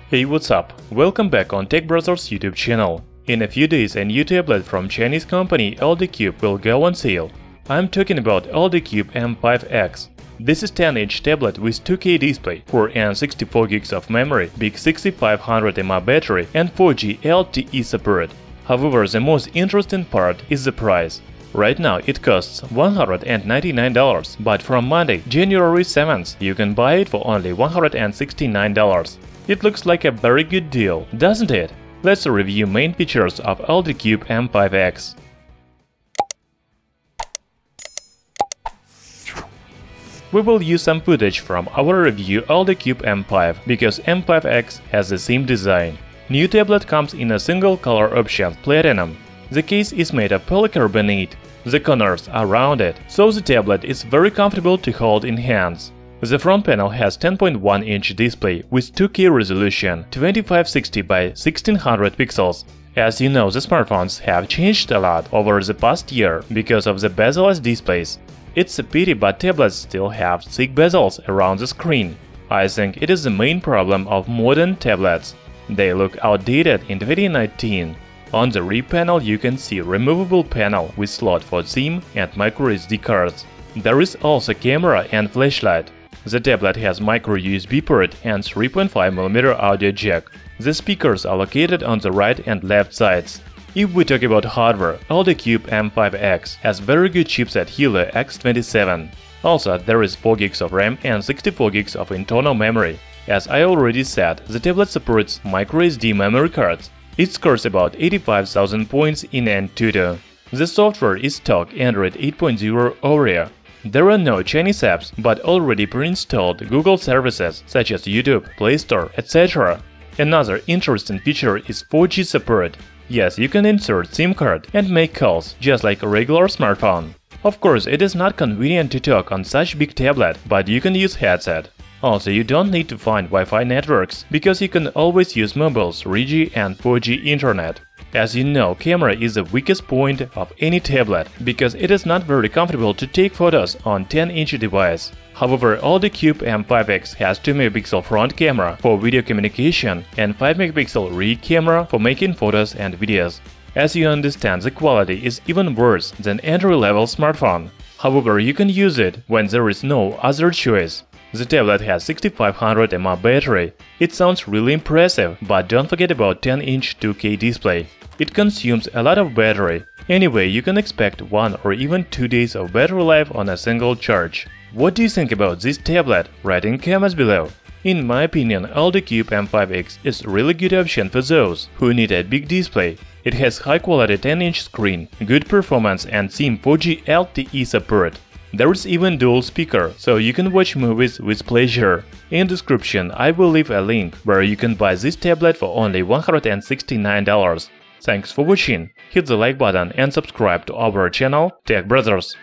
Hey, what's up? Welcome back on Tech Brothers YouTube channel. In a few days, a new tablet from Chinese company ALLDOCUBE will go on sale. I'm talking about ALLDOCUBE M5X. This is 10-inch tablet with 2K display, 4 and 64 gigs of memory, big 6500 mAh battery and 4G LTE support. However, the most interesting part is the price. Right now it costs $199, but from Monday, January 7th, you can buy it for only $169. It looks like a very good deal, doesn't it? Let's review main features of ALLDOCUBE M5X. We will use some footage from our review ALLDOCUBE M5 because M5X has the same design. New tablet comes in a single color option, platinum. The case is made of polycarbonate. The corners are rounded, so the tablet is very comfortable to hold in hands. The front panel has 10.1-inch display with 2K resolution, 2560 by 1600 pixels. As you know, the smartphones have changed a lot over the past year because of the bezel-less displays. It's a pity, but tablets still have thick bezels around the screen. I think it is the main problem of modern tablets. They look outdated in 2019. On the rear panel you can see removable panel with slot for SIM and MicroSD cards. There is also camera and flashlight. The tablet has micro USB port and 3.5mm audio jack. The speakers are located on the right and left sides. If we talk about hardware, ALLDOCUBE M5X has very good chipset Helio X27. Also, there is 4 GB of RAM and 64 GB of internal memory. As I already said, the tablet supports microSD memory cards. It scores about 85,000 points in AnTuTu. The software is stock Android 8.0 Oreo. There are no Chinese apps, but already pre-installed Google services such as YouTube, Play Store, etc. Another interesting feature is 4G support. Yes, you can insert SIM card and make calls just like a regular smartphone. Of course, it is not convenient to talk on such big tablet, but you can use headset. Also, you don't need to find Wi-Fi networks, because you can always use mobile 3G and 4G internet. As you know, camera is the weakest point of any tablet, because it is not very comfortable to take photos on 10-inch device. However, ALLDOCUBE M5X has 2MP front camera for video communication and 5MP rear camera for making photos and videos. As you understand, the quality is even worse than entry-level smartphone. However, you can use it when there is no other choice. The tablet has 6500 mAh battery. It sounds really impressive, but don't forget about 10-inch 2K display. It consumes a lot of battery. Anyway, you can expect 1 or even 2 days of battery life on a single charge. What do you think about this tablet? Write in comments below. In my opinion, ALLDOCUBE M5X is a really good option for those who need a big display. It has high-quality 10-inch screen, good performance and SIM 4G LTE support. There is even dual speaker, so you can watch movies with pleasure. In description I will leave a link where you can buy this tablet for only $169. Thanks for watching, hit the like button and subscribe to our channel Tech Brothers.